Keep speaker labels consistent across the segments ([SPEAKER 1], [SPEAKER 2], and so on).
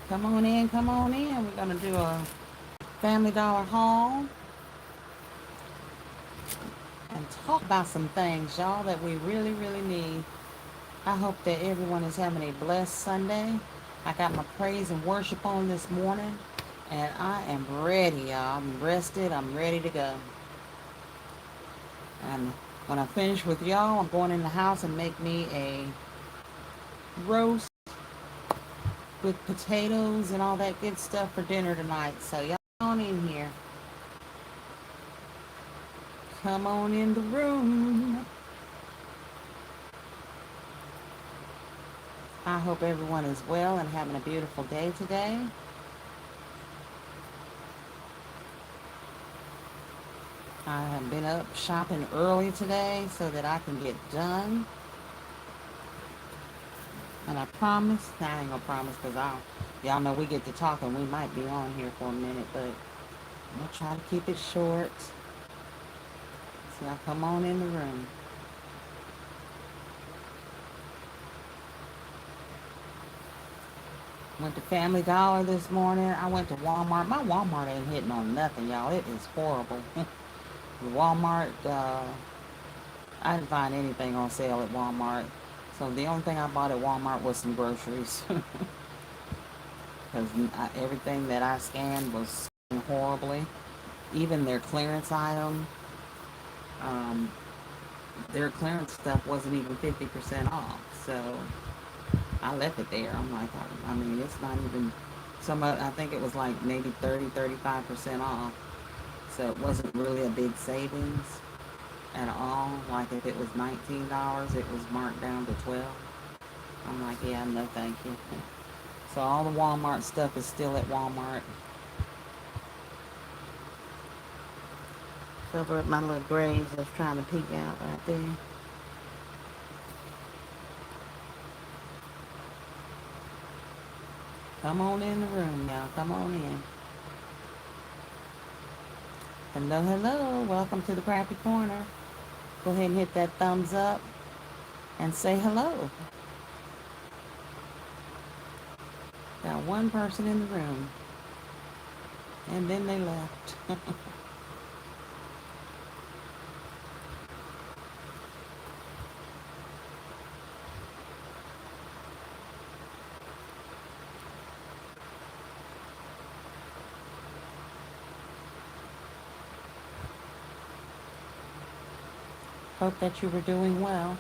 [SPEAKER 1] Come on in, come on in. We're going to do a Family Dollar haul and talk about some things, y'all, that we really, really need. I hope that everyone is having a blessed Sunday. I got my praise and worship on this morning, and I am ready, y'all. I'm rested. I'm ready to go. And when I finish with y'all, I'm going in the house and make me a roast with potatoes and all that good stuff for dinner tonight. So y'all on in here. Come on in the room. I hope everyone is well and having a beautiful day today. I have been up shopping early today so that I can get done. And I promise, I ain't gonna promise because y'all know we get to talking. We might be on here for a minute, but I'm gonna try to keep it short. So y'all come on in the room. Went to Family Dollar this morning. I went to Walmart. My Walmart ain't hitting on nothing, y'all. It is horrible. Walmart, I didn't find anything on sale at Walmart. So the only thing I bought at Walmart was some groceries. Because everything that I scanned was horribly. Even um, their clearance stuff wasn't even 50% off. So I left it there. I'm like, I mean, it's not even, I think it was like maybe 35% off. So it wasn't really a big savings at all. Like if it was $19, it was marked down to 12. I'm like, yeah, no thank you. So all the Walmart stuff is still at Walmart. Cover up my little graves that's trying to peek out right there. Come on in the room, y'all. Come on in. Hello, hello. Welcome to the Crappy Corner. Go ahead and hit that thumbs up and say hello. Got one person in the room. And then they left. Hope that you were doing well.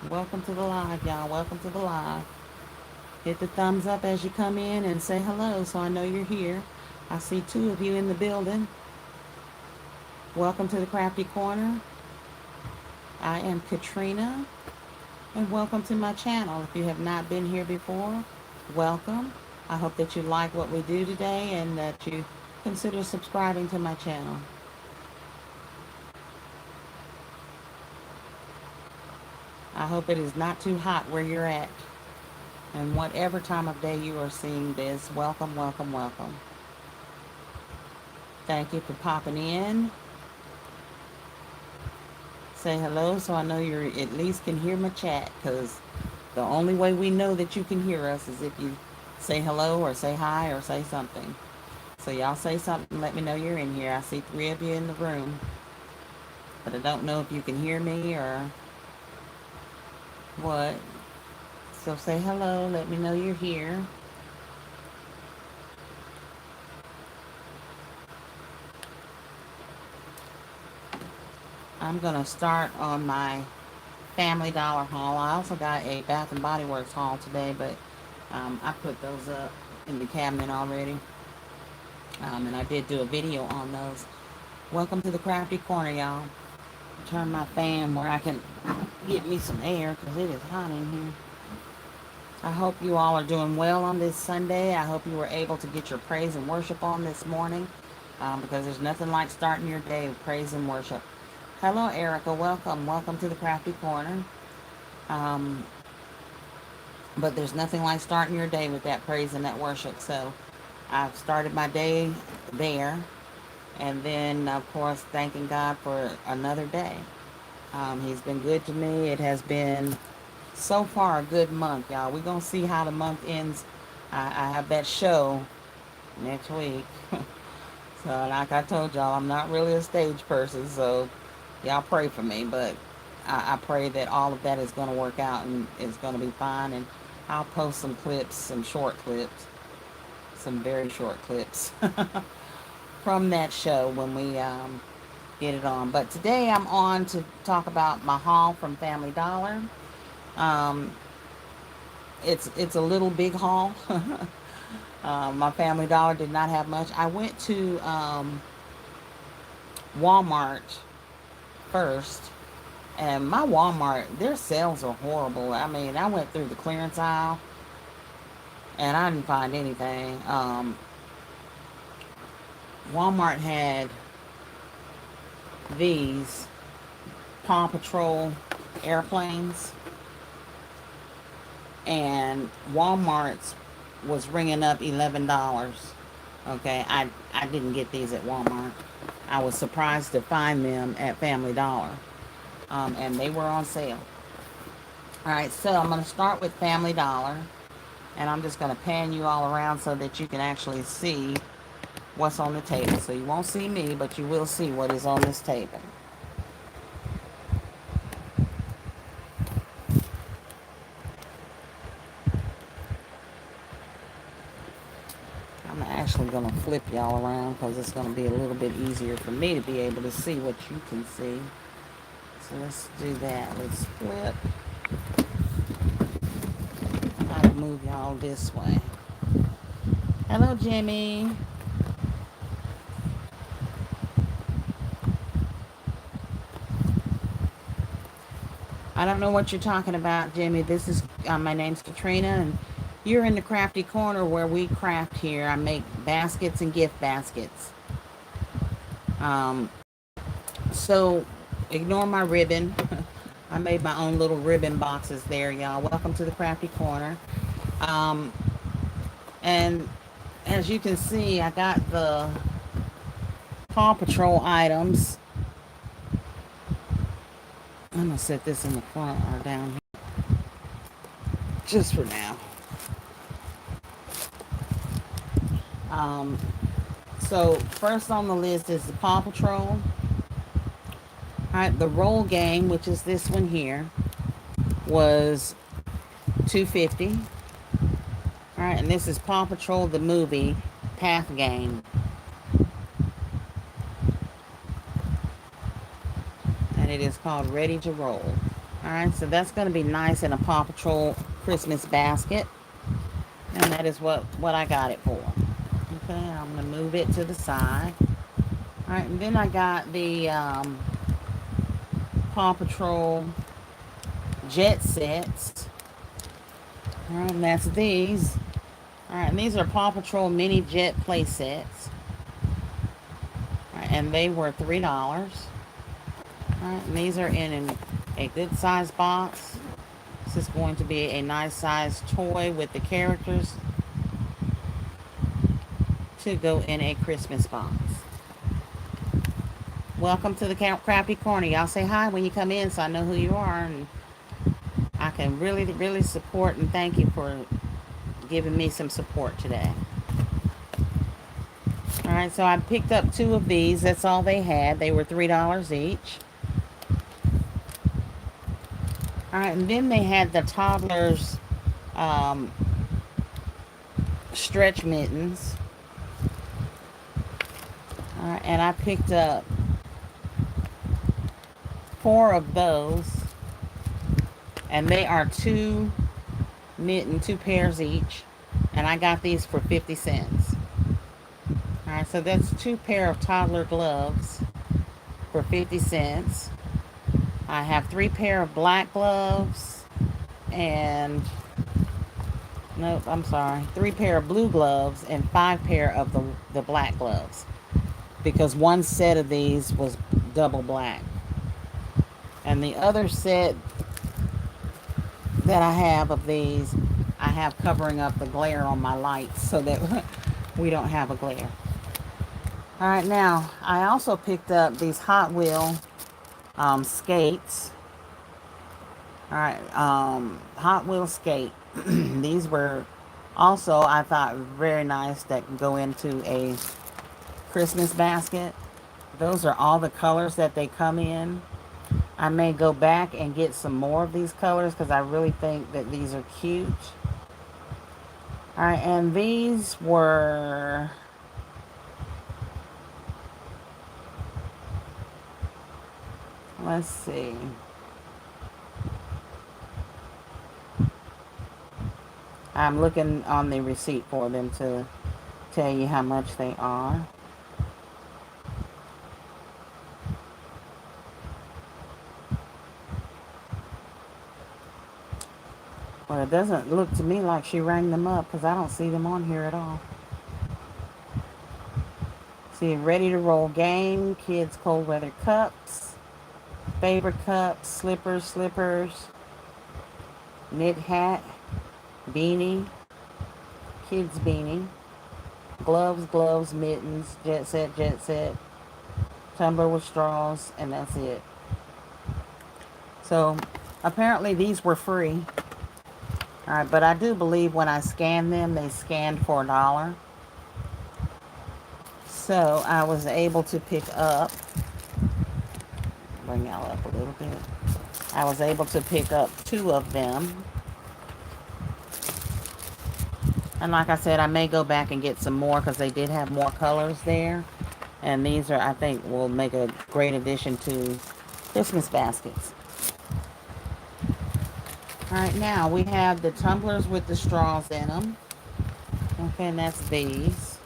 [SPEAKER 1] Welcome to the live, y'all. Welcome to the live. Hit the thumbs up as you come in and say hello so I know you're here. I see two of you in the building. Welcome to the Crafty Corner. I am Katryna, and welcome to my channel. If you have not been here before, welcome. I hope that you like what we do today and that you consider subscribing to my channel. I hope it is not too hot where you're at. And whatever time of day you are seeing this, welcome, welcome, welcome. Thank you for popping in. Say hello so I know you at least can hear my chat, because the only way we know that you can hear us is if you say hello or say hi or say something. So y'all say something, let me know you're in here. I see 3 of you in the room, but I don't know if you can hear me or what. So say hello, let me know you're here. I'm going to start on my Family Dollar haul. I also got a Bath and Body Works haul today, but I put those up in the cabinet already. And I did do a video on those. Welcome to the Crafty Corner, y'all. Turn my fan where I can get me some air because it is hot in here. I hope you all are doing well on this Sunday. I hope you were able to get your praise and worship on this morning, because there's nothing like starting your day with praise and worship. Hello, Erica. Welcome. Welcome to the Crafty Corner. But there's nothing like starting your day with that praise and that worship. So I've started my day there. And then, of course, thanking God for another day. He's been good to me. It has been so far a good month, y'all. We're going to see how the month ends. I have that show next week. So, like I told y'all, I'm not really a stage person, so y'all pray for me. But I pray that all of that is going to work out and it's going to be fine. And I'll post some clips, some short clips, some very short clips from that show when we get it on. But today I'm on to talk about my haul from Family Dollar. Um, it's a little big haul. My Family Dollar did not have much. I went to Walmart first, and my Walmart, their sales are horrible. I mean, I went through the clearance aisle and I didn't find anything. Walmart had these Paw Patrol airplanes, and Walmart's was ringing up $11. Okay, I didn't get these at Walmart. I was surprised to find them at Family Dollar, and they were on sale. All right, so I'm going to start with Family Dollar, and I'm just going to pan you all around so that you can actually see what's on the table. So you won't see me, but you will see what is on this table. I'm actually going to flip y'all around because it's going to be a little bit easier for me to be able to see what you can see. So let's do that. Let's flip. I'll move y'all this way. Hello, Jimmy. I don't know what you're talking about, Jimmy. This is my name's Katryna, and you're in the crafty corner where we craft here. I make baskets and gift baskets. Um, so ignore my ribbon. I made my own little ribbon boxes there, y'all. Welcome to the crafty corner. Um, and as you can see, I got the Paw Patrol items. I'm gonna set this in the front or down here just for now. So first on the list is the Paw Patrol. Alright, the roll game, which is this one here, was $2.50. Alright, and this is Paw Patrol the movie Path Game. And it is called Ready to Roll. Alright, so that's going to be nice in a Paw Patrol Christmas basket. And that is what I got it for. Okay, I'm going to move it to the side. Alright, and then I got the Paw Patrol jet sets. Alright, and that's these. Alright, and these are Paw Patrol mini jet play sets. Alright, and they were $3. Alright, and these are in a good size box. This is going to be a nice size toy with the characters to go in a Christmas box. Welcome to the Crappy Corner. Y'all say hi when you come in so I know who you are, and I can really, really support and thank you for giving me some support today. Alright, so I picked up 2 of these. That's all they had. They were $3 each. Alright, and then they had the toddlers stretch mittens. Alright, and I picked up 4 of those. And they are 2 pairs each. And I got these for 50 cents. Alright, so that's 2 pair of toddler gloves for 50 cents. I have 3 pair of black gloves and nope, I'm sorry, 3 pair of blue gloves and 5 pair of the black gloves, because one set of these was double black, and the other set that I have of these I have covering up the glare on my lights so that we don't have a glare. Alright, now I also picked up these Hot Wheel skates. All right, Hot Wheel skate. These were also, I thought, very nice that can go into a Christmas basket. Those are all the colors that they come in. I may go back and get some more of these colors because I really think that these are cute. All right, and these were, let's see. I'm looking on the receipt for them to tell you how much they are. Well, it doesn't look to me like she rang them up because I don't see them on here at all. See, ready to roll game, kids cold weather cups, favorite cups, slippers, knit hat, beanie, kids beanie, gloves, mittens, jet set, tumbler with straws, and that's it. So apparently these were free. All right, but I do believe when I scanned them, they scanned for $1. So I was able to pick up, bring y'all up a little bit. I was able to pick up 2 of them. And like I said, I may go back and get some more because they did have more colors there. And these are, I think, will make a great addition to Christmas baskets. All right, now we have the tumblers with the straws in them. Okay, and that's these.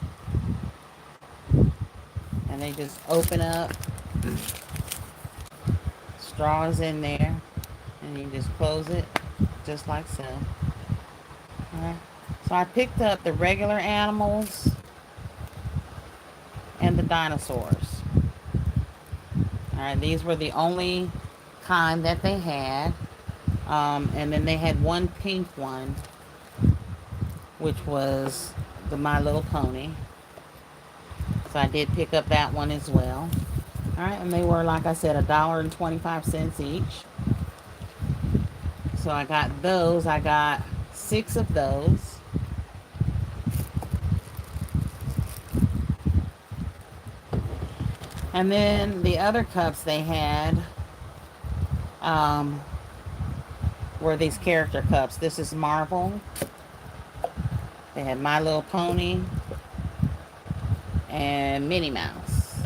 [SPEAKER 1] And they just open up. Straws in there. And you just close it just like so. All right. So I picked up the regular animals and the dinosaurs. All right, these were the only kind that they had. And then they had one pink one, which was the My Little Pony. So I did pick up that one as well. All right, and they were, like I said, $1.25 each. So I got those. I got 6 of those. And then the other cups they had were these character cups. This is Marvel. They had My Little Pony and Minnie Mouse.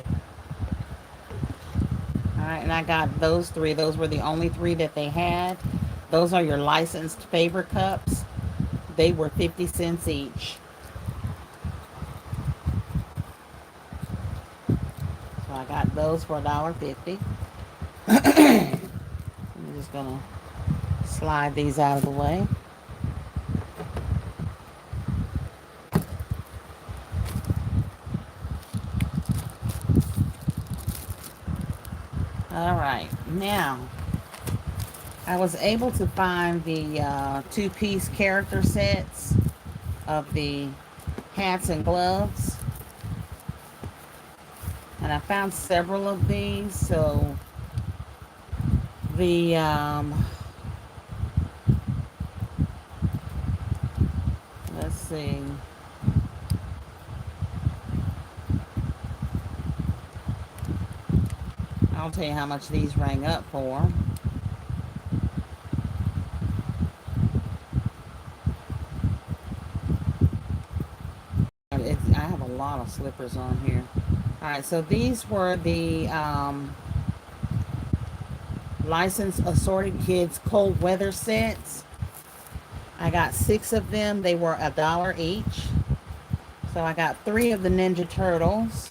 [SPEAKER 1] All right, and I got those 3. Those were the only 3 that they had. Those are your licensed favorite cups. They were 50 cents each. So I got those for $1.50. I'm just gonna slide these out of the way. All right, now I was able to find the 2-piece character sets of the hats and gloves, and I found several of these. So the let's see. I'll tell you how much these rang up for. I have a lot of slippers on here. All right, so these were the licensed assorted kids cold weather sets. I got 6 of them. They were $1 each. So I got 3 of the Ninja Turtles.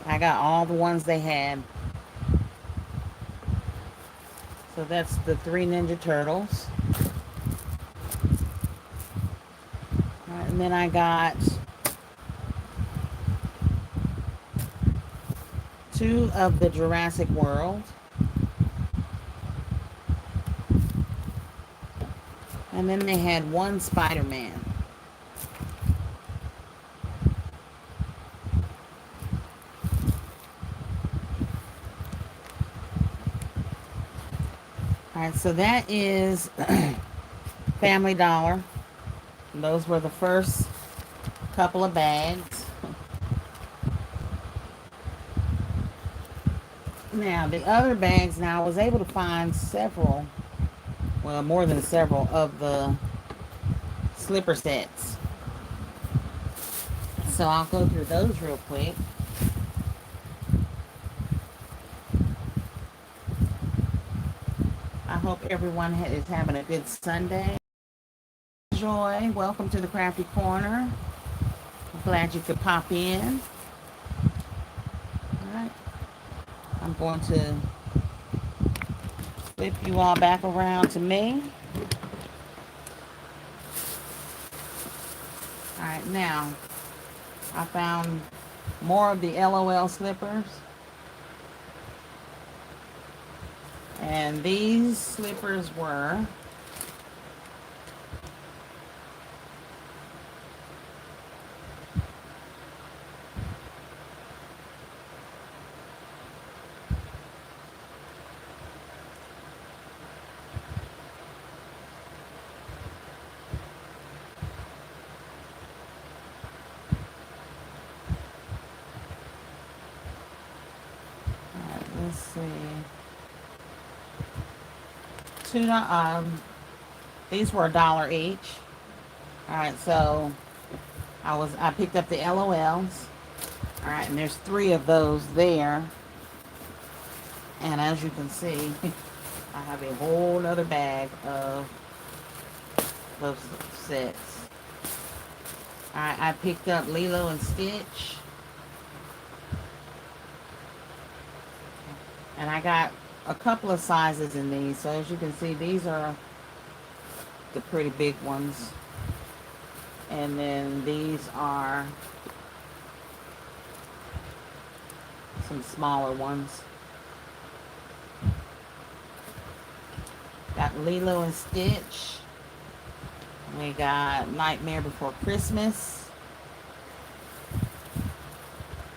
[SPEAKER 1] I got all the ones they had. So that's the 3 Ninja Turtles. All right, and then I got 2 of the Jurassic World. And then they had 1 Spider-Man. All right, so that is Family Dollar. Those were the first couple of bags. Now, the other bags, now I was able to find several, well, more than several of the slipper sets. So I'll go through those real quick. I hope everyone is having a good Sunday. Joy, welcome to the Crafty Corner. I'm glad you could pop in. All right, I'm going to flip you all back around to me. All right, now I found more of the LOL slippers. And these slippers were let's see, these were $1 each. All right, so I picked up the LOLs. All right, and there's 3 of those there. And as you can see, I have a whole nother bag of those sets. All right, I picked up Lilo and Stitch. And I got a couple of sizes in these. So as you can see, these are the pretty big ones. And then these are some smaller ones. Got Lilo and Stitch. We got Nightmare Before Christmas.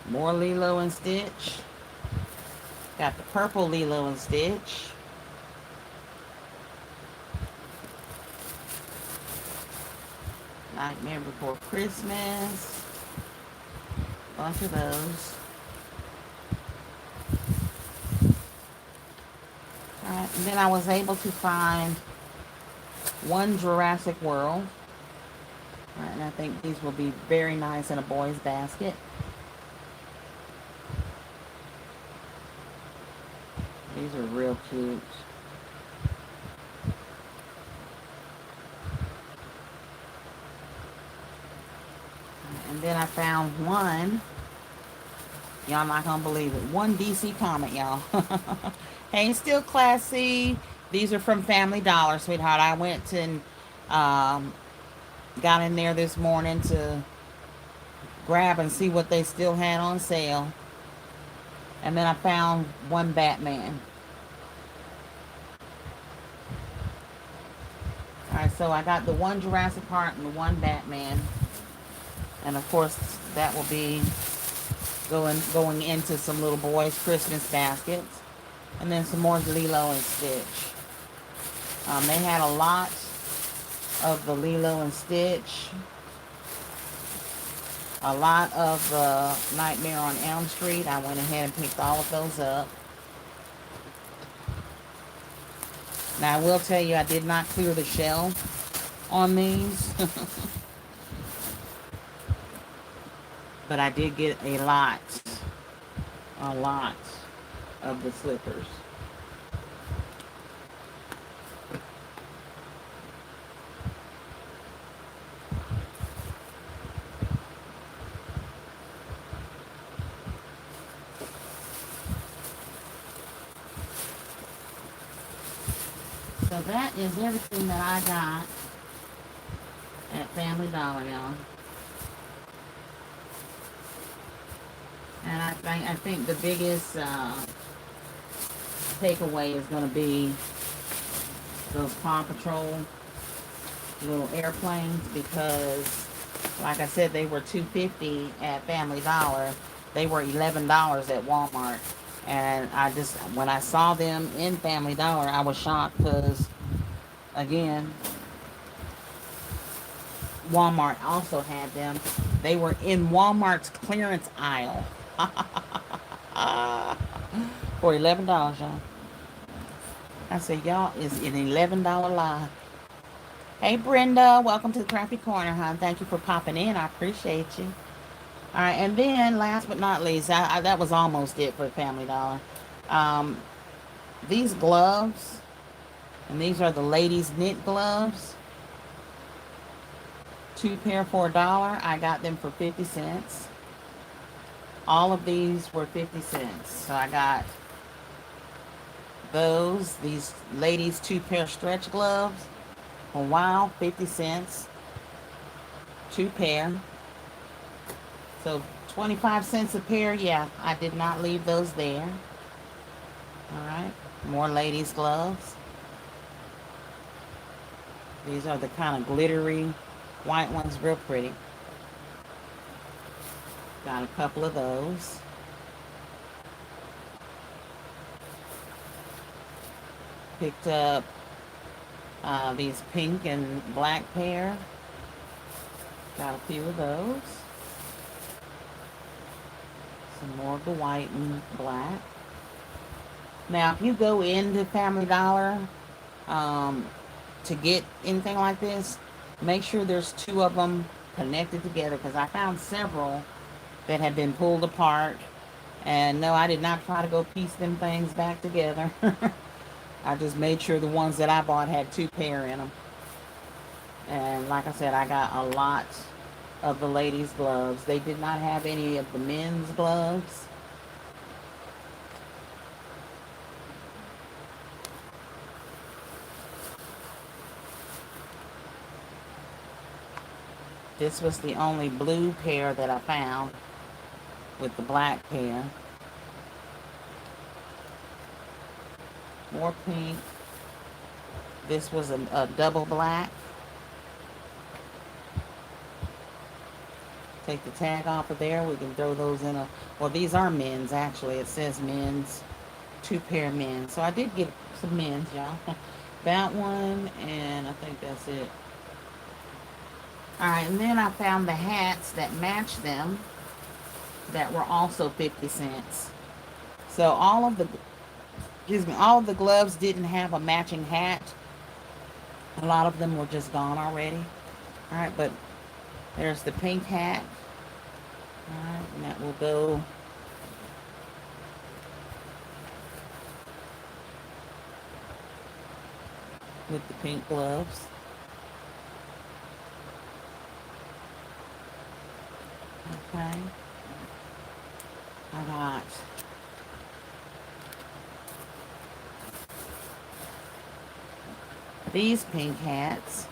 [SPEAKER 1] More Lilo and Stitch. Got the purple Lilo and Stitch. Nightmare Before Christmas. Bunch of those. Alright, and then I was able to find one Jurassic World. Alright, and I think these will be very nice in a boy's basket. These are real cute. And then I found one. Y'all not gonna believe it. One DC comic, y'all. Hey, still classy. These are from Family Dollar, sweetheart. I went and got in there this morning to grab and see what they still had on sale. And then I found one Batman. Alright, so I got the one Jurassic Park and the one Batman. And of course, that will be going into some little boys' Christmas baskets. And then some more Lilo and Stitch. They had a lot of the Lilo and Stitch. A lot of the Nightmare on Elm Street. I went ahead and picked all of those up. Now I will tell you, I did not clear the shell on these. But I did get a lot of the slippers. So that is everything that I got at Family Dollar, y'all. And I think the biggest takeaway is going to be those Paw Patrol little airplanes, because like I said, they were $2.50 at Family Dollar. They were $11 at Walmart. And when I saw them in Family Dollar, I was shocked because, again, Walmart also had them. They were in Walmart's clearance aisle for $11, y'all. I said, y'all is an $11 lie. Hey, Brenda, welcome to the Crafty Corner, hon. Thank you for popping in. I appreciate you. All right, and then last but not least, that was almost it for Family Dollar. Um, these gloves, and these are the ladies' knit gloves. 2 pair for $1. I got them for 50 cents. All of these were 50 cents. So I got these ladies 2 pair stretch gloves. Oh, wow, 50 cents. 2 pair. So 25 cents a pair. Yeah, I did not leave those there. All right, more ladies gloves. These are the kind of glittery white ones, real pretty. Got a couple of those. Picked up these pink and black pair. Got a few of those. Some more of the white and black. Now, if you go into Family Dollar to get anything like this, make sure there's 2 of them connected together, because I found several that had been pulled apart. And no, I did not try to go piece them things back together. I just made sure the ones that I bought had 2 pair in them. And like I said, I got a lot of the ladies' gloves. They did not have any of the men's gloves. This was the only blue pair that I found with the black pair. More pink. This was a double black. Take the tag off of there. We can throw those in a... Well, these are men's, actually. It says men's. 2 pair men's. So I did get some men's, y'all. That one, and I think that's it. Alright, and then I found the hats that matched them that were also 50 cents. So all of the gloves didn't have a matching hat. A lot of them were just gone already. Alright, but there's the pink hat. Alright, and that will go with the pink gloves. Okay. I got these pink hats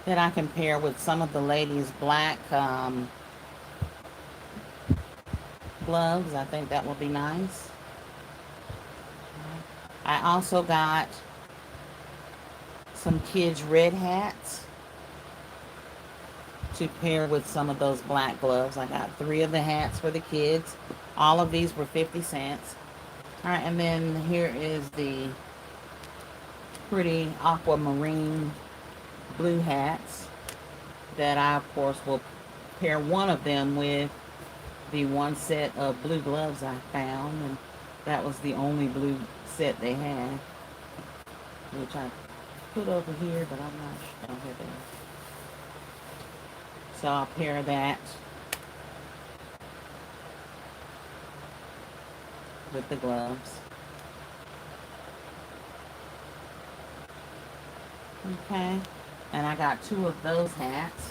[SPEAKER 1] that I can pair with some of the ladies' black gloves. I think that will be nice. I also got some kids' red hats to pair with some of those black gloves. I got 3 of the hats for the kids. All of these were 50 cents. Alright, and then here is the pretty aquamarine blue hats that I, of course, will pair one of them with the one set of blue gloves I found, and that was the only blue set they had, which I put over here, but I'm not sure. Okay, there. So I'll pair that with the gloves. Okay, and I got 2 of those hats.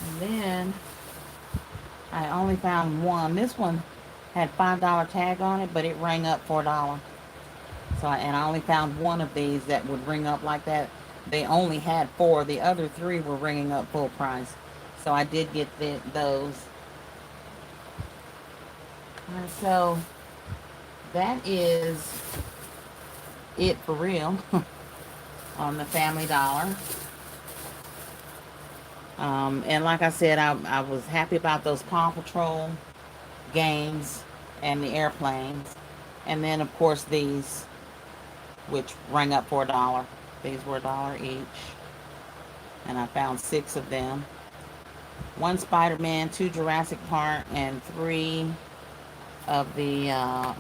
[SPEAKER 1] And then I only found one. This one had $5 tag on it, but it rang up $4. So and I only found one of these that would ring up like that. They only had 4. The other 3 were ringing up full price. So I did get those. And so that is it for real on the Family Dollar. And like I said, I was happy about those Paw Patrol games and the airplanes. And then, of course, these, which rang up for $1. These were $1 each. And I found 6 of them. 1 Spider-Man, 2 Jurassic Park, and 3 of the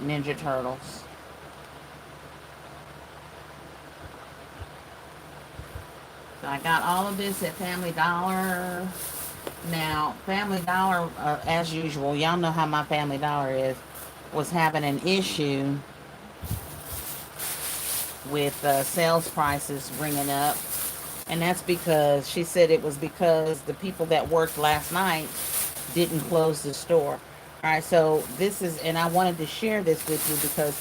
[SPEAKER 1] Ninja Turtles. So I got all of this at Family Dollar. Now, Family Dollar, as usual, y'all know how my Family Dollar is, was having an issue with sales prices ringing up. And that's because she said it was because the people that worked last night didn't close the store. All right, so this is, and I wanted to share this with you because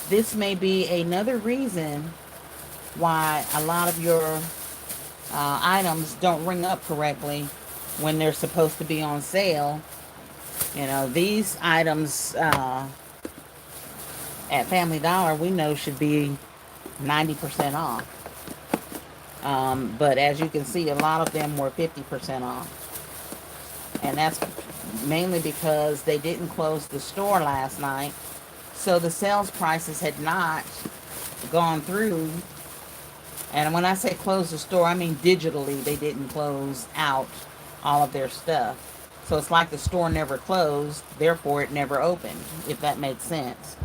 [SPEAKER 1] this may be another reason why a lot of your items don't ring up correctly when they're supposed to be on sale. You know, these items at Family Dollar we know should be 90% off. But as you can see, a lot of them were 50% off. And that's mainly because they didn't close the store last night. So the sales prices had not gone through. And when I say close the store, I mean digitally. They didn't close out all of their stuff. So it's like the store never closed, therefore it never opened, if that makes sense.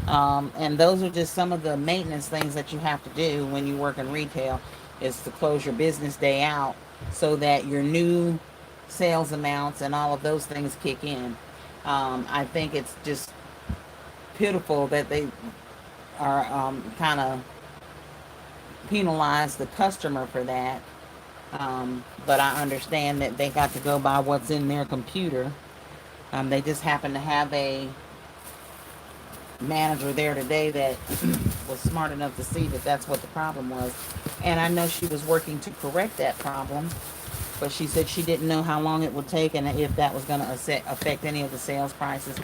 [SPEAKER 1] And those are just some of the maintenance things that you have to do when you work in retail, is to close your business day out so that your new sales amounts and all of those things kick in. I think it's just pitiful that they are kind of penalize the customer for that. But I understand that they got to go by what's in their computer. They just happen to have a manager there today that was smart enough to see that that's what the problem was. And I know she was working to correct that problem, but she said she didn't know how long it would take and if that was going to affect any of the sales prices.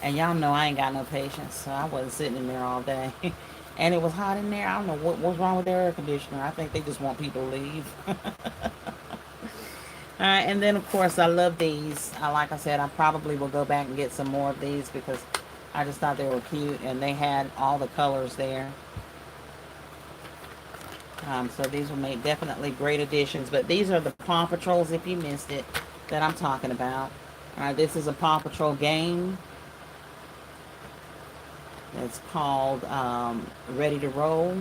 [SPEAKER 1] And y'all know I ain't got no patience, so I wasn't sitting in there all day. And it was hot in there. I don't know what's wrong with their air conditioner. I think they just want people to leave. Alright, and then of course I love these. Like I said, I probably will go back and get some more of these because I just thought they were cute and they had all the colors there. So these were made definitely great additions. But these are the Paw Patrols, if you missed it, that I'm talking about. Alright, this is a Paw Patrol game. It's called Ready to Roll.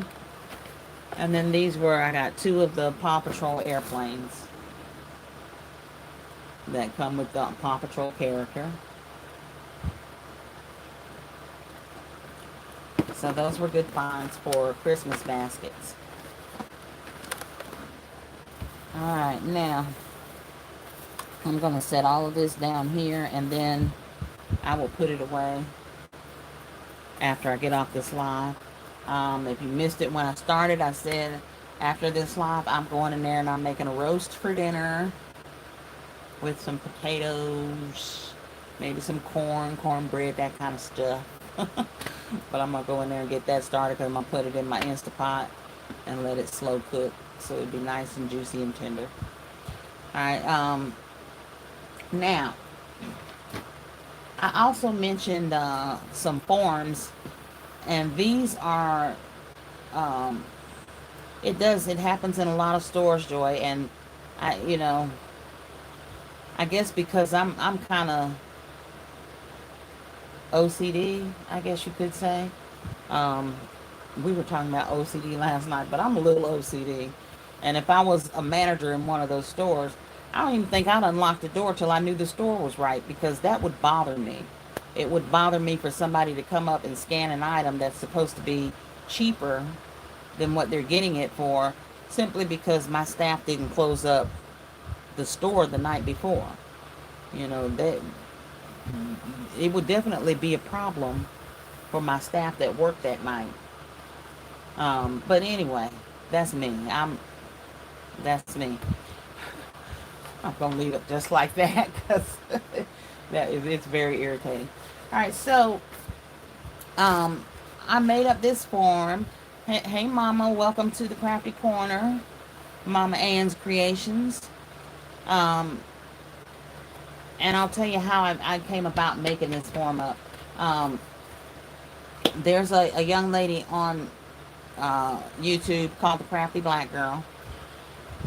[SPEAKER 1] And then these were, I got 2 of the Paw Patrol airplanes that come with the Paw Patrol character. So those were good finds for Christmas baskets. Alright, now I'm going to set all of this down here and then I will put it away after I get off this live. If you missed it when I started, I said after this live I'm going in there and I'm making a roast for dinner with some potatoes, maybe some cornbread, that kind of stuff. But I'm going to go in there and get that started because I'm going to put it in my Instapot and let it slow cook so it'd be nice and juicy and tender. Alright, now I also mentioned some forms, and these are it happens in a lot of stores, Joy, and I guess because I'm kind of OCD, I guess you could say. We were talking about OCD last night, but I'm a little OCD. And if I was a manager in one of those stores, I don't even think I'd unlock the door till I knew the store was right, because that would bother me. It would bother me for somebody to come up and scan an item that's supposed to be cheaper than what they're getting it for, simply because my staff didn't close up the store the night before. That it would definitely be a problem for my staff that worked that night. But anyway, that's me. That's me. I'm gonna leave it just like that because it's very irritating. All right, so I made up this form. Hey, Mama, welcome to the Crafty Corner, Mama Ann's Creations. Um, and I'll tell you how I came about making this form up. Um, there's a young lady on YouTube called the Crafty Black Girl,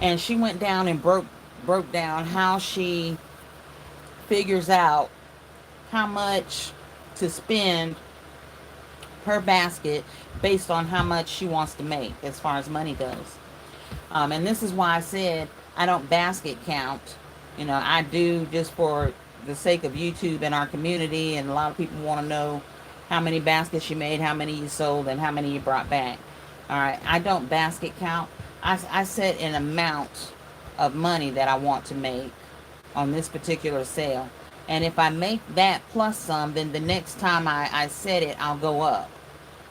[SPEAKER 1] and she went down and broke down how she figures out how much to spend per basket based on how much she wants to make as far as money goes. And this is why I said I don't basket count. You know, I do just for the sake of YouTube and our community, and a lot of people want to know how many baskets you made, how many you sold, and how many you brought back. All right, I don't basket count. I set an amount of money that I want to make on this particular sale. And if I make that plus some, then the next time I set it, I'll go up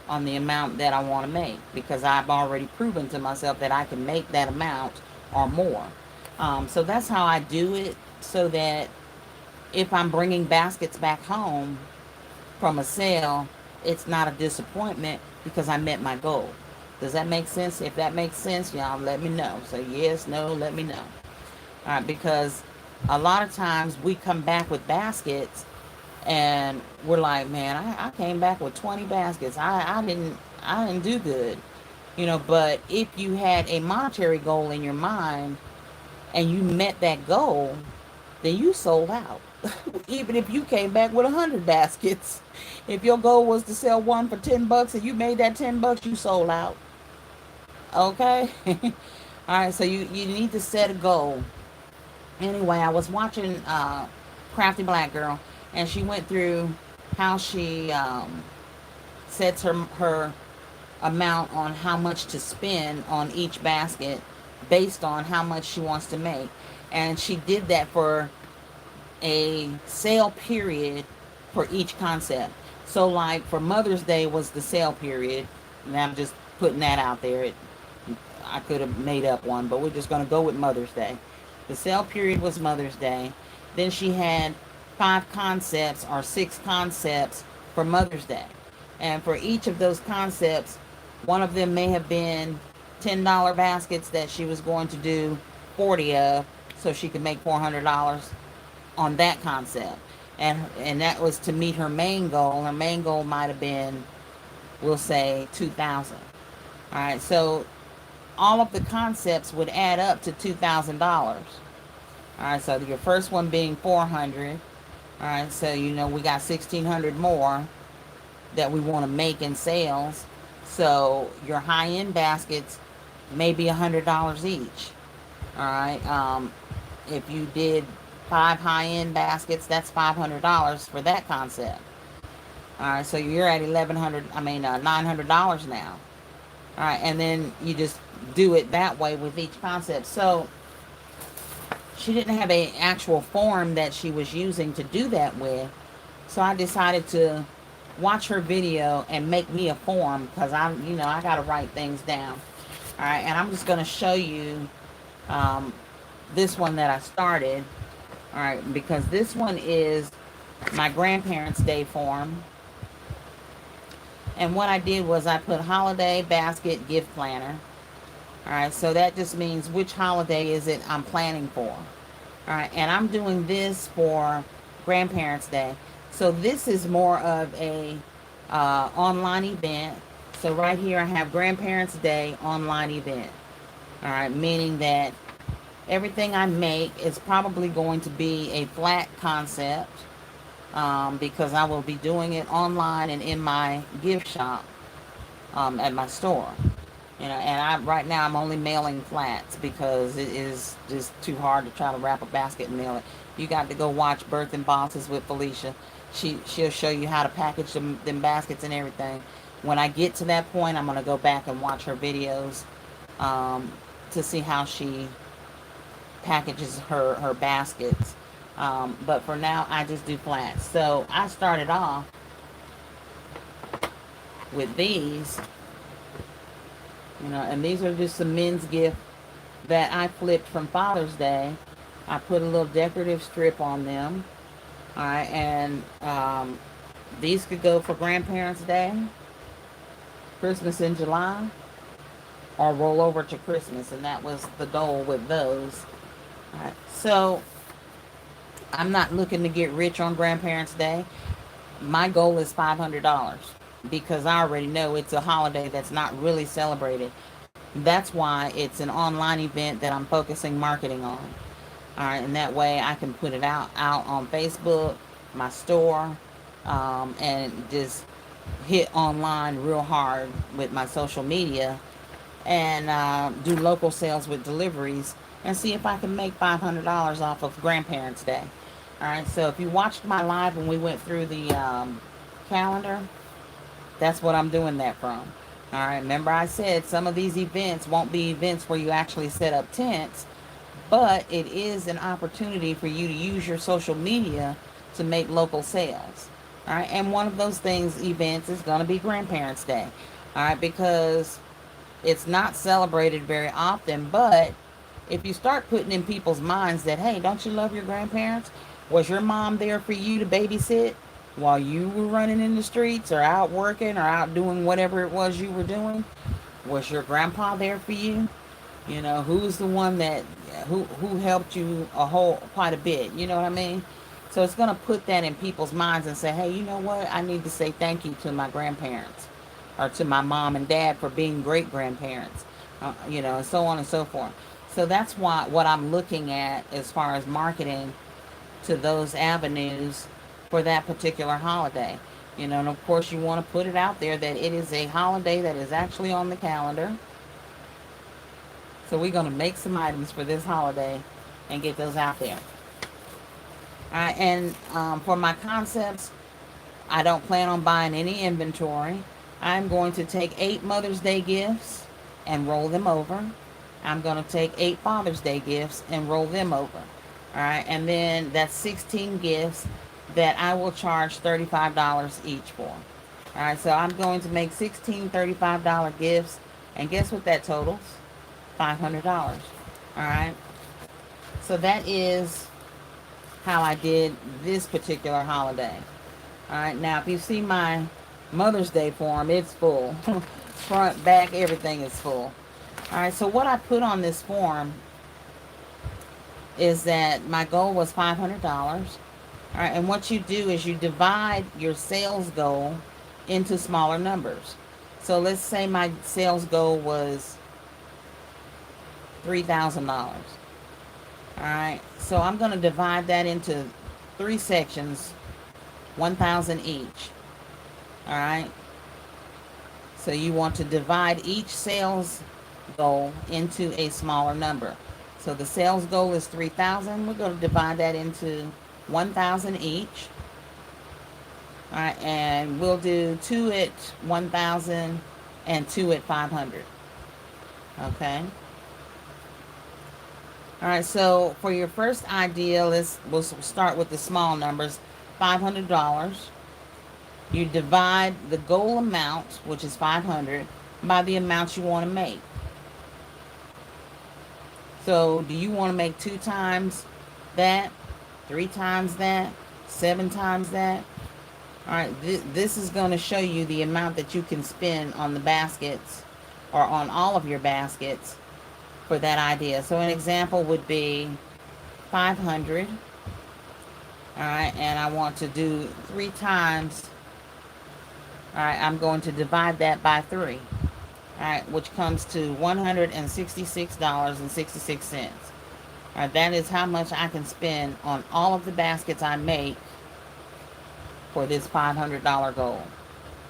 [SPEAKER 1] on the amount that I want to make, because I've already proven to myself that I can make that amount or more. So that's how I do it, so that if I'm bringing baskets back home from a sale, it's not a disappointment because I met my goal. Does that make sense? If that makes sense, y'all let me know. Say yes, no, let me know. All right, because a lot of times we come back with baskets and we're like, man, I came back with 20 baskets. I didn't do good. You know, but if you had a monetary goal in your mind and you met that goal, then you sold out. Even if you came back with 100 baskets, if your goal was to sell one for $10 and you made that $10, you sold out. Okay. All right, so you need to set a goal. Anyway, I was watching Crafty Black Girl, and she went through how she sets her amount on how much to spend on each basket based on how much she wants to make. And she did that for a sale period for each concept. So like for Mother's Day was the sale period, and I'm just putting that out there. I could have made up one, but we're just going to go with Mother's Day. The sale period was Mother's Day. Then she had 5 concepts or 6 concepts for Mother's Day. And for each of those concepts, one of them may have been $10 baskets that she was going to do 40 of, so she could make $400 on that concept. And that was to meet her main goal. Her main goal might have been, we'll say, 2,000. All right, so all of the concepts would add up to $2,000. All right, so your first one being 400. All right, so you know we got 1,600 more that we want to make in sales. So your high-end baskets may be $100 each. All right, if you did 5 high-end baskets, that's $500 for that concept. All right, so you're at $900 now. All right, and then you just do it that way with each concept. So she didn't have an actual form that she was using to do that with. So I decided to watch her video and make me a form, because I got to write things down. All right, and I'm just going to show you this one that I started. All right, because this one is my Grandparents' Day form. And what I did was I put holiday basket gift planner. All right, so that just means which holiday is it I'm planning for. All right, and I'm doing this for Grandparents' Day. So this is more of a online event. So right here I have Grandparents' Day online event. All right, meaning that everything I make is probably going to be a flat concept, because I will be doing it online and in my gift shop at my store. You know, and right now I'm only mailing flats because it is just too hard to try to wrap a basket and mail it. You got to go watch Birthing Bosses with Felicia. She'll show you how to package them baskets and everything. When I get to that point, I'm going to go back and watch her videos to see how she packages her baskets. But for now, I just do flats. So I started off with these, and these are just some men's gift that I flipped from Father's Day. I put a little decorative strip on them. All right, and these could go for Grandparents' Day, Christmas in July, or roll over to Christmas, and that was the goal with those. All right. So I'm not looking to get rich on Grandparents' Day. My goal is $500 because I already know it's a holiday that's not really celebrated. That's why it's an online event that I'm focusing marketing on. All right, and that way I can put it out on Facebook, my store, and just hit online real hard with my social media and do local sales with deliveries and see if I can make $500 off of Grandparents' Day. All right, so if you watched my live when we went through the calendar, that's what I'm doing that from. All right, remember I said some of these events won't be events where you actually set up tents, but it is an opportunity for you to use your social media to make local sales. All right, and one of those things, events, is going to be Grandparents' Day. All right, because it's not celebrated very often, but if you start putting in people's minds that, hey, don't you love your grandparents? Was your mom there for you to babysit while you were running in the streets or out working or out doing whatever it was you were doing? Was your grandpa there for you? You know, who's the one that who helped you a whole quite a bit? You know what I mean? So it's gonna put that in people's minds and say, hey, you know what? I need to say thank you to my grandparents or to my mom and dad for being great grandparents. You know, and so on and so forth. So that's why what I'm looking at as far as marketing to those avenues for that particular holiday. You know, and of course you want to put it out there that it is a holiday that is actually on the calendar. So we're going to make some items for this holiday and get those out there. All right, and for my concepts, I don't plan on buying any inventory. I'm going to take 8 Mother's Day gifts and roll them over. I'm going to take 8 Father's Day gifts and roll them over. All right, and then that's 16 gifts that I will charge $35 each for. All right, so I'm going to make 16 $35 gifts, and guess what that totals? $500. All right, so that is how I did this particular holiday. All right, now if you see my Mother's Day form, it's full. Front, back, everything is full. All right, so what I put on this form is that my goal was $500. All right, and what you do is you divide your sales goal into smaller numbers. So let's say my sales goal was $3,000. All right, so I'm going to divide that into 3 sections, 1,000 each. All right, so you want to divide each sales goal into a smaller number. So the sales goal is 3,000. We're going to divide that into 1,000 each. All right, and we'll do 2 at 1,000 and 2 at 500. Okay. All right, so for your first idea, we'll start with the small numbers. $500. You divide the goal amount, which is 500, by the amount you want to make. So do you want to make 2 times that, 3 times that, 7 times that? All right, this is going to show you the amount that you can spend on the baskets or on all of your baskets for that idea. So an example would be 500. All right, and I want to do 3 times. All right, I'm going to divide that by 3. All right, which comes to $166.66. All right, that is how much I can spend on all of the baskets I make for this $500 goal.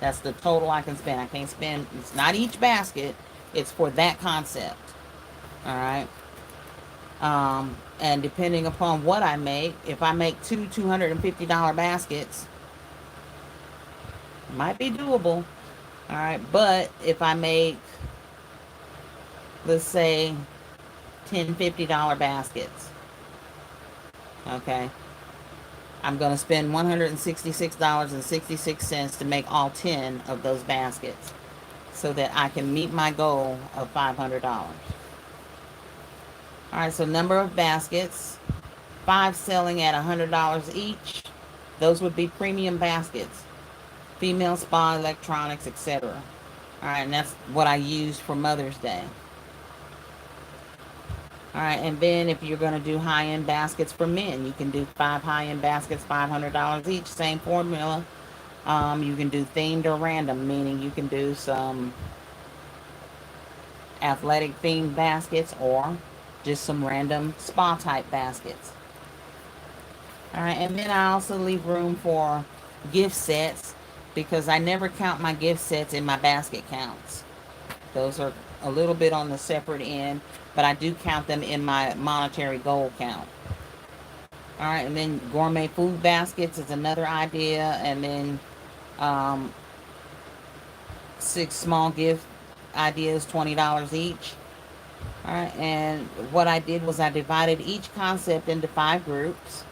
[SPEAKER 1] That's the total I can spend. I can't spend, it's not each basket, it's for that concept. All right. And depending upon what I make, if I make 2 $250 baskets, it might be doable. All right. But if I make, let's say, 10 $50 baskets, okay, I'm going to spend $166.66 to make all 10 of those baskets so that I can meet my goal of $500. All right, so number of baskets, 5 selling at $100 each. Those would be premium baskets, female spa, electronics, etc. All right, and that's what I used for Mother's Day. All right, and then if you're going to do high-end baskets for men, you can do 5 high-end baskets, $500 each, same formula. You can do themed or random, meaning you can do some athletic themed baskets or just some random spa type baskets. All right, and then I also leave room for gift sets because I never count my gift sets in my basket counts. Those are a little bit on the separate end, but I do count them in my monetary goal count. All right, and then gourmet food baskets is another idea, and then um, 6 small gift ideas, $20 each. All right, and what I did was I divided each concept into 5 groups,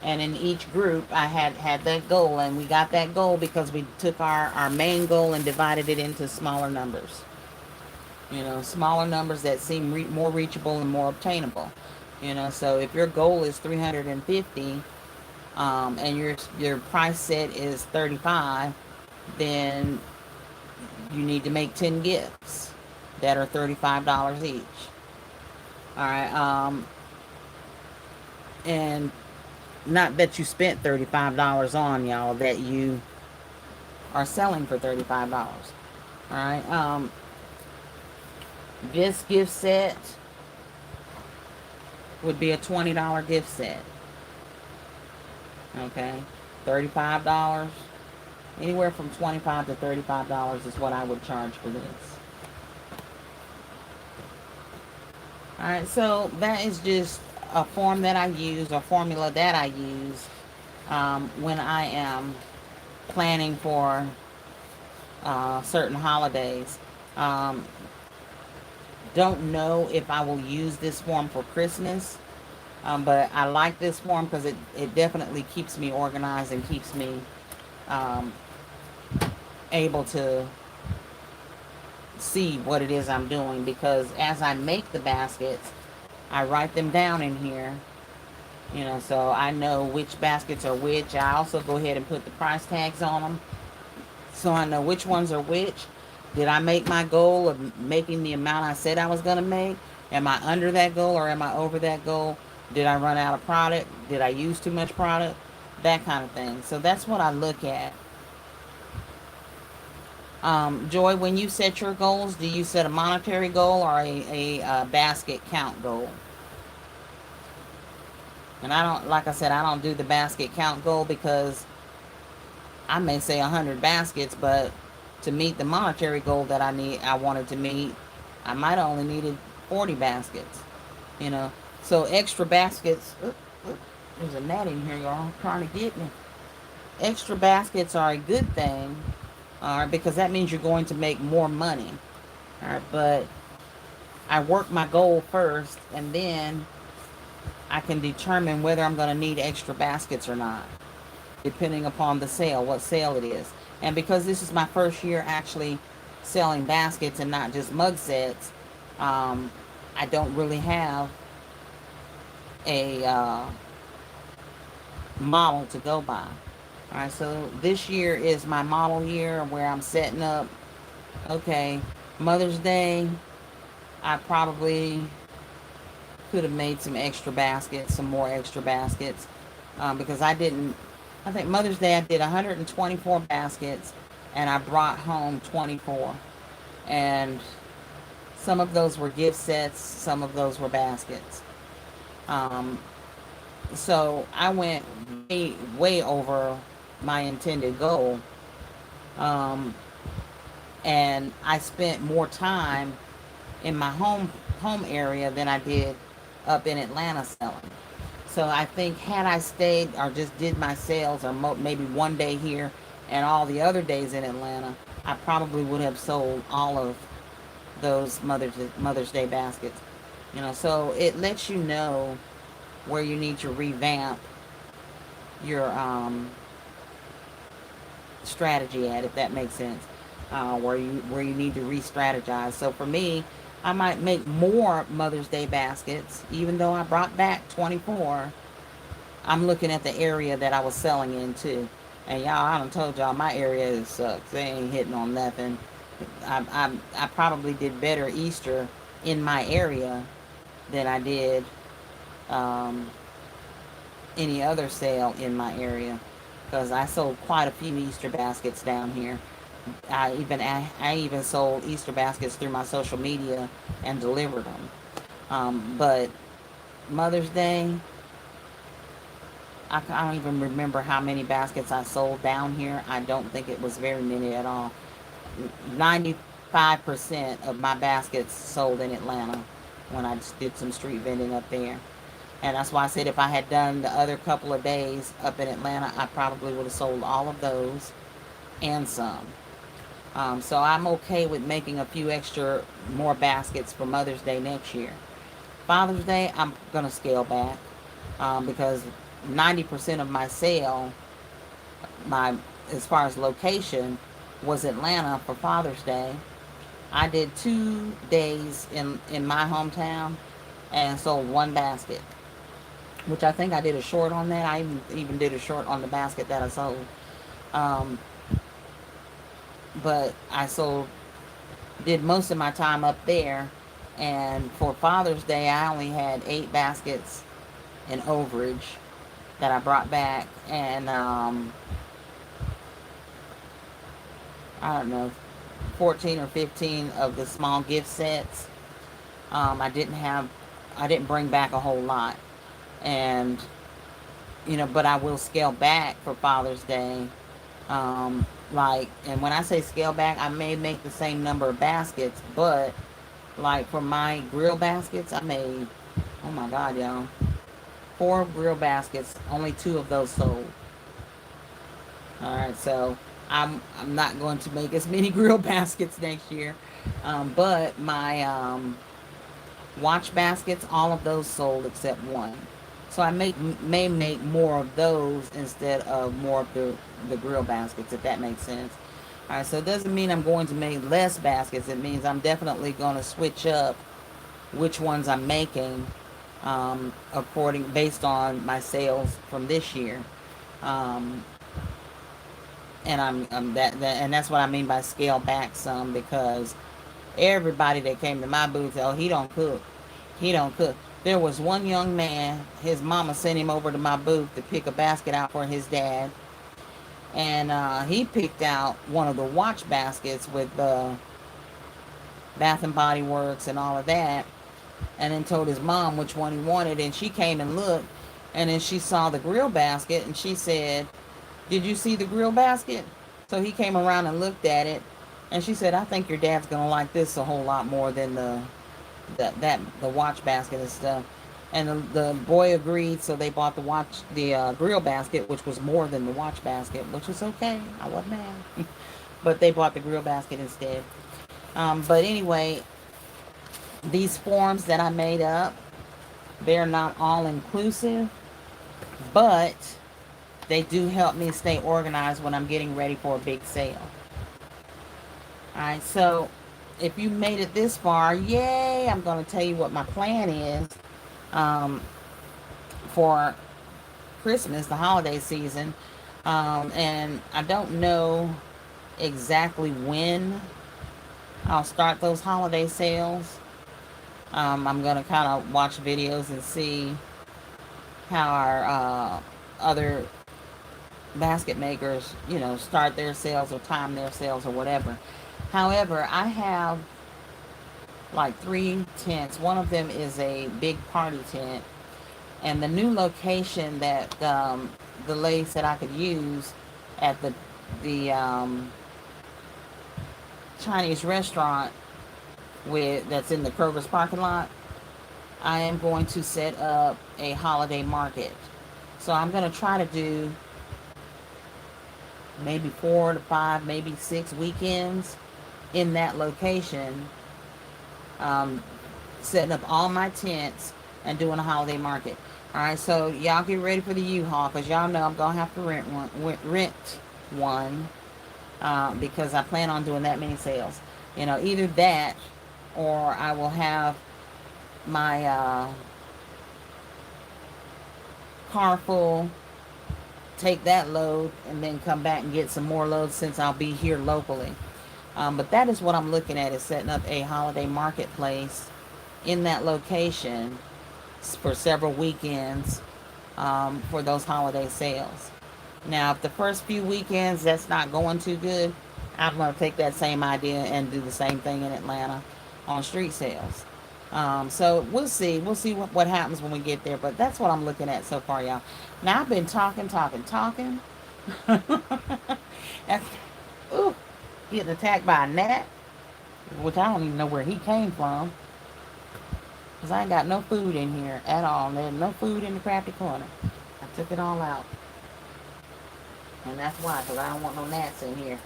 [SPEAKER 1] and in each group I had that goal, and we got that goal because we took our main goal and divided it into smaller numbers. Smaller numbers that seem more reachable and more obtainable. So if your goal is 350, and your price set is 35, then you need to make 10 gifts that are $35 each. All right, and not that you spent $35 on, y'all, that you are selling for $35. All right, this gift set would be a $20 gift set. Okay, $35. Anywhere from $25 to $35 is what I would charge for this. All right, so that is just a form that I use, a formula that I use when I am planning for certain holidays. Um, don't know if I will use this form for Christmas, but I like this form because it definitely keeps me organized and keeps me um, able to see what it is I'm doing, because as I make the baskets, I write them down in here, so I know which baskets are which. I also go ahead and put the price tags on them, so I know which ones are which. Did I make my goal of making the amount I said I was going to make? Am I under that goal or am I over that goal? Did I run out of product? Did I use too much product? That kind of thing. So that's what I look at. Joy, when you set your goals, do you set a monetary goal or a basket count goal? And I don't, like I said, I don't do the basket count goal because I may say 100 baskets, but to meet the monetary goal that I wanted to meet, I might have only needed 40 baskets, you know. So extra baskets, there's a gnat in here, y'all, trying to get me. Extra baskets are a good thing, all right, because that means you're going to make more money, all right. But I work my goal first, and then I can determine whether I'm going to need extra baskets or not, depending upon the sale, what sale it is. And because this is my first year actually selling baskets and not just mug sets, I don't really have a model to go by. All right, so this year is my model year where I'm setting up, okay, Mother's Day, I probably could have made some extra baskets, some more extra baskets, because I think Mother's Day I did 124 baskets and I brought home 24. And some of those were gift sets, some of those were baskets. Um, so I went way over my intended goal. Um, and I spent more time in my home area than I did up in Atlanta selling. So I think had I stayed or just did my sales or maybe one day here and all the other days in Atlanta, I probably would have sold all of those Mother's Day baskets. So it lets you know where you need to revamp your strategy at, if that makes sense. Where you need to re-strategize. So for me, I might make more Mother's Day baskets, even though I brought back 24. I'm looking at the area that I was selling in too. And y'all, I done told y'all my area sucks. They ain't hitting on nothing. I probably did better Easter in my area than I did um, any other sale in my area, because I sold quite a few Easter baskets down here. I even sold Easter baskets through my social media and delivered them. But Mother's Day, I don't even remember how many baskets I sold down here. I don't think it was very many at all. 95% of my baskets sold in Atlanta when I just did some street vending up there. And that's why I said if I had done the other couple of days up in Atlanta, I probably would have sold all of those and some. So I'm okay with making a few extra more baskets for Mother's Day next year. Father's Day, I'm going to scale back because 90% of my sale, my as far as location, was Atlanta for Father's Day. I did 2 days in my hometown and sold one basket, which I think I did a short on that. I even did a short on the basket that I sold. Um, but I sold, did most of my time up there. And for Father's Day, I only had 8 baskets in overage that I brought back. And I don't know, 14 or 15 of the small gift sets. I didn't bring back a whole lot. And, but I will scale back for Father's Day. And when I say scale back, I may make the same number of baskets, but like for my grill baskets, I made, oh my God, y'all, 4 grill baskets, only 2 of those sold. All right, so I'm not going to make as many grill baskets next year, but my watch baskets, all of those sold except one. So I may make more of those instead of more of the grill baskets, if that makes sense. All right, so it doesn't mean I'm going to make less baskets. It means I'm definitely going to switch up which ones I'm making based on my sales from this year. Um, and and that's what I mean by scale back some, because everybody that came to my booth, oh, he don't cook. He don't cook. There was one young man, his mama sent him over to my booth to pick a basket out for his dad. And he picked out one of the watch baskets with the Bath and Body Works and all of that. And then told his mom which one he wanted. And she came and looked. And then she saw the grill basket. And she said, "Did you see the grill basket?" So he came around and looked at it. And she said, "I think your dad's going to like this a whole lot more than the watch basket and stuff." And the boy agreed, so they bought the grill basket, which was more than the watch basket, which was okay. I wasn't mad. But they bought the grill basket instead. But anyway, these forms that I made up, they're not all inclusive, but they do help me stay organized when I'm getting ready for a big sale. Alright, so if you made it this far, yay! I'm going to tell you what my plan is for Christmas, the holiday season. And I don't know exactly when I'll start those holiday sales. I'm going to kind of watch videos and see how our other basket makers, start their sales or time their sales or whatever. However, I have like 3 tents. One of them is a big party tent. And the new location that the lady said I could use at the Chinese restaurant that's in the Kroger's parking lot, I am going to set up a holiday market. So I'm going to try to do maybe 4 to 5, maybe 6 weekends in that location, setting up all my tents and doing a holiday market. All right, so y'all get ready for the U-Haul, because y'all know I'm going to have to rent one because I plan on doing that many sales. Either that or I will have my car full, take that load, and then come back and get some more loads since I'll be here locally. But that is what I'm looking at, is setting up a holiday marketplace in that location for several weekends for those holiday sales. Now, if the first few weekends that's not going too good, I'm going to take that same idea and do the same thing in Atlanta on street sales. So we'll see. We'll see what happens when we get there. But that's what I'm looking at so far, y'all. Now, I've been talking. Ooh, getting attacked by a gnat, which I don't even know where he came from. Because I ain't got no food in here at all. There's no food in the crafty corner. I took it all out. And that's why, because I don't want no gnats in here.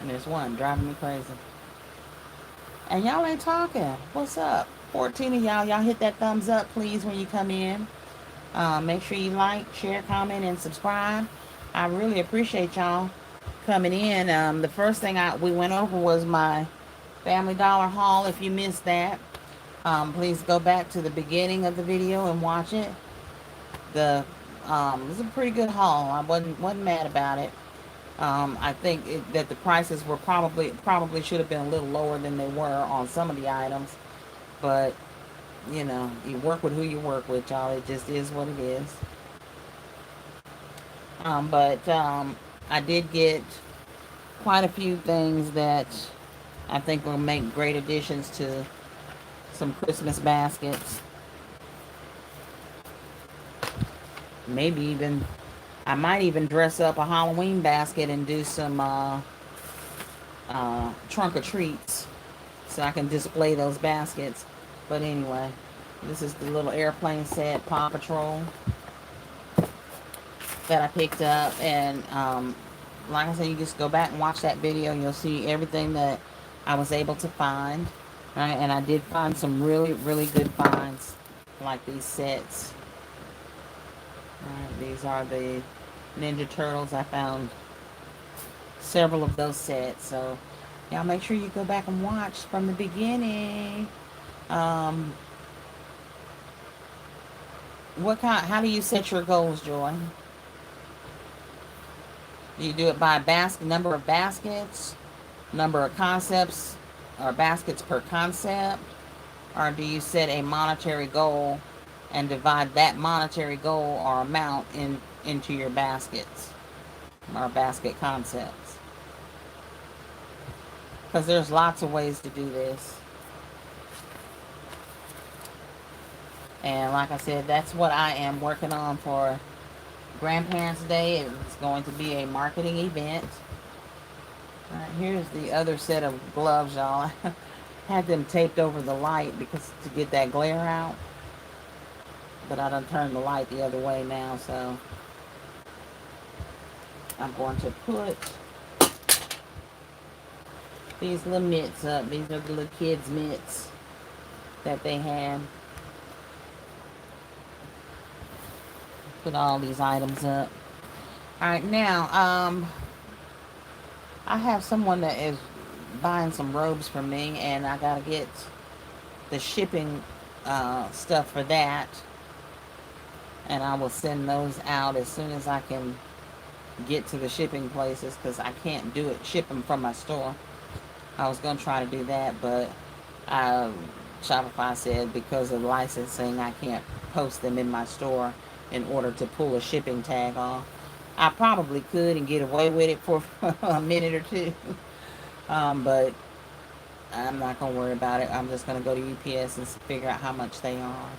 [SPEAKER 1] And there's one driving me crazy. And y'all ain't talking. What's up? 14 of y'all hit that thumbs up, please, when you come in. Make sure you like, share, comment, and subscribe. I really appreciate y'all coming in. The first thing we went over was my Family Dollar haul. If you missed that, please go back to the beginning of the video and watch it. It was a pretty good haul. I wasn't mad about it. I think that the prices were probably should have been a little lower than they were on some of the items, but you know, you work with who you work with, y'all. It just is what it is. But I did get quite a few things that I think will make great additions to some Christmas baskets. Maybe even, I might even dress up a Halloween basket and do some trunk or treats so I can display those baskets. But anyway, this is the little airplane set, Paw Patrol, that I picked up. And like I said, you just go back and watch that video and you'll see everything that I was able to find. Right? And I did find some really, really good finds, like these sets. Right, these are the Ninja Turtles. I found several of those sets. So y'all make sure you go back and watch from the beginning. How do you set your goals, Joy? Do you do it by number of baskets, number of concepts, or baskets per concept? Or do you set a monetary goal and divide that monetary goal or amount into your baskets or basket concepts? Because there's lots of ways to do this. And like I said, that's what I am working on for Grandparents' Day. It's going to be a marketing event. All right, here's the other set of gloves, y'all. I had them taped over the light because to get that glare out. But I done turned the light the other way now, so I'm going to put these little mitts up. These are the little kids' mitts that they had. Put all these items up. Alright, now, I have someone that is buying some robes for me, and I gotta get the shipping stuff for that. And I will send those out as soon as I can get to the shipping places, because I can't ship them from my store. I was going to try to do that, but Shopify said because of licensing, I can't post them in my store in order to pull a shipping tag off. I probably could and get away with it for a minute or two, but I'm not going to worry about it. I'm just going to go to UPS and figure out how much they are.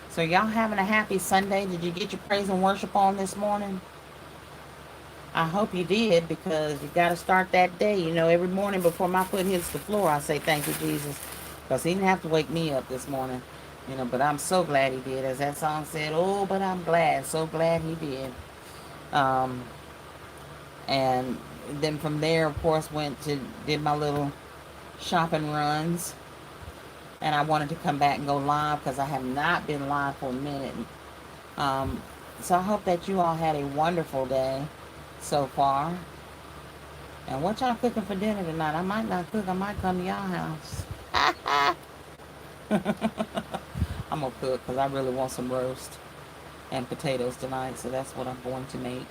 [SPEAKER 1] So y'all having a happy Sunday? Did you get your praise and worship on this morning? I hope you did, because you got to start that day. You know, every morning before my foot hits the floor, I say thank you, Jesus, because he didn't have to wake me up this morning. You know, but I'm so glad he did. As that song said, oh, but I'm glad. So glad he did. And then from there, of course, did my little shopping runs. And I wanted to come back and go live because I have not been live for a minute. So I hope that you all had a wonderful day so far. And what y'all cooking for dinner tonight? I might not cook. I might come to y'all house. I'm going to cook because I really want some roast and potatoes tonight. So that's what I'm going to make.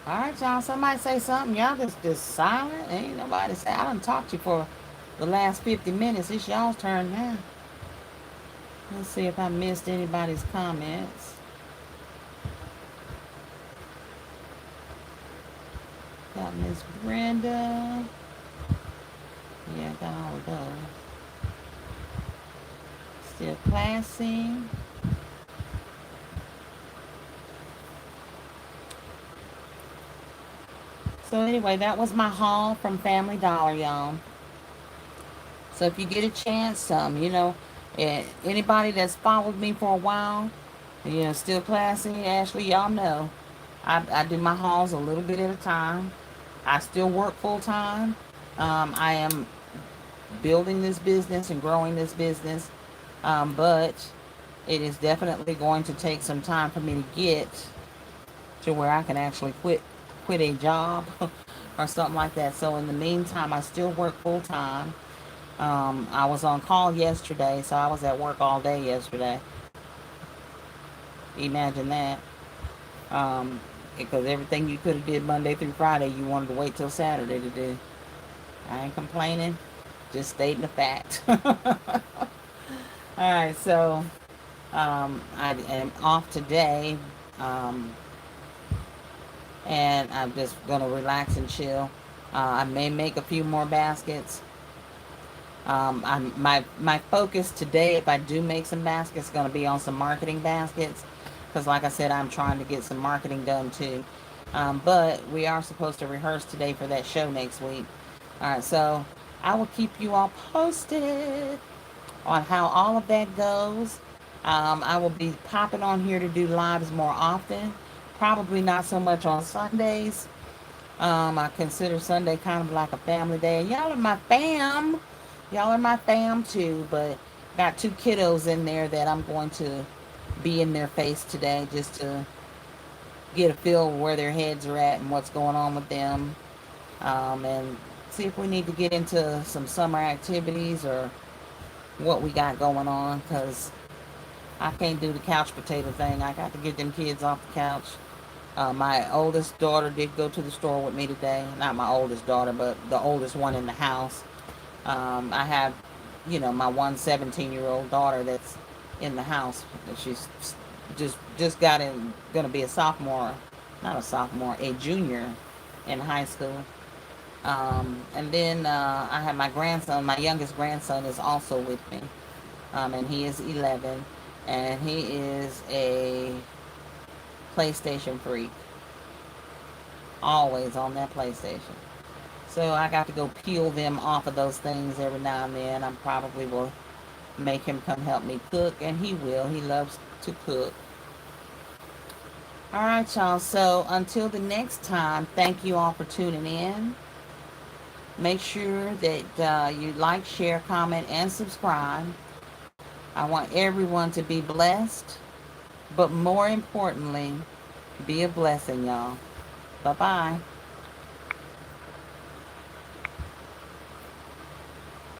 [SPEAKER 1] All right, y'all. Somebody say something. Y'all just silent. Ain't nobody say. I done talked to you for the last 50 minutes. It's y'all's turn now. Let's see if I missed anybody's comments. Got Miss Brenda. Yeah, got all of those. Still classy. So anyway, that was my haul from Family Dollar, y'all. So if you get a chance, anybody that's followed me for a while, still classy, Ashley, y'all know, I do my hauls a little bit at a time. I still work full time. I am building this business and growing this business, but it is definitely going to take some time for me to get to where I can actually quit a job or something like that. So in the meantime, I still work full time. I was on call yesterday, so I was at work all day yesterday. Imagine that. Because everything you could have did Monday through Friday, you wanted to wait till Saturday to do. I ain't complaining, just stating the fact. All right, so I am off today, um, and I'm just gonna relax and chill. I may make a few more baskets. My focus today, if I do make some baskets, is going to be on some marketing baskets, because like I said, I'm trying to get some marketing done too. But we are supposed to rehearse today for that show next week. All right, so I will keep you all posted on how all of that goes. I will be popping on here to do lives more often. Probably not so much on Sundays. I consider Sunday kind of like a family day. Y'all are my fam. Y'all are my fam too, but got two kiddos in there that I'm going to be in their face today just to get a feel of where their heads are at and what's going on with them. And see if we need to get into some summer activities or what we got going on, because I can't do the couch potato thing. I got to get them kids off the couch. My oldest daughter did go to the store with me today. Not my oldest daughter, but the oldest one in the house. I have, my one 17-year-old daughter that's in the house. She's just got in, gonna be a sophomore, not a sophomore, a junior in high school. And then I have my grandson. My youngest grandson is also with me, and he is 11, and he is a PlayStation freak. Always on that PlayStation. So I got to go peel them off of those things every now and then. I probably will make him come help me cook, and he will. He loves to cook. All right, y'all. So until the next time, thank you all for tuning in. Make sure that you like, share, comment, and subscribe. I want everyone to be blessed, but more importantly, be a blessing, y'all. Bye-bye.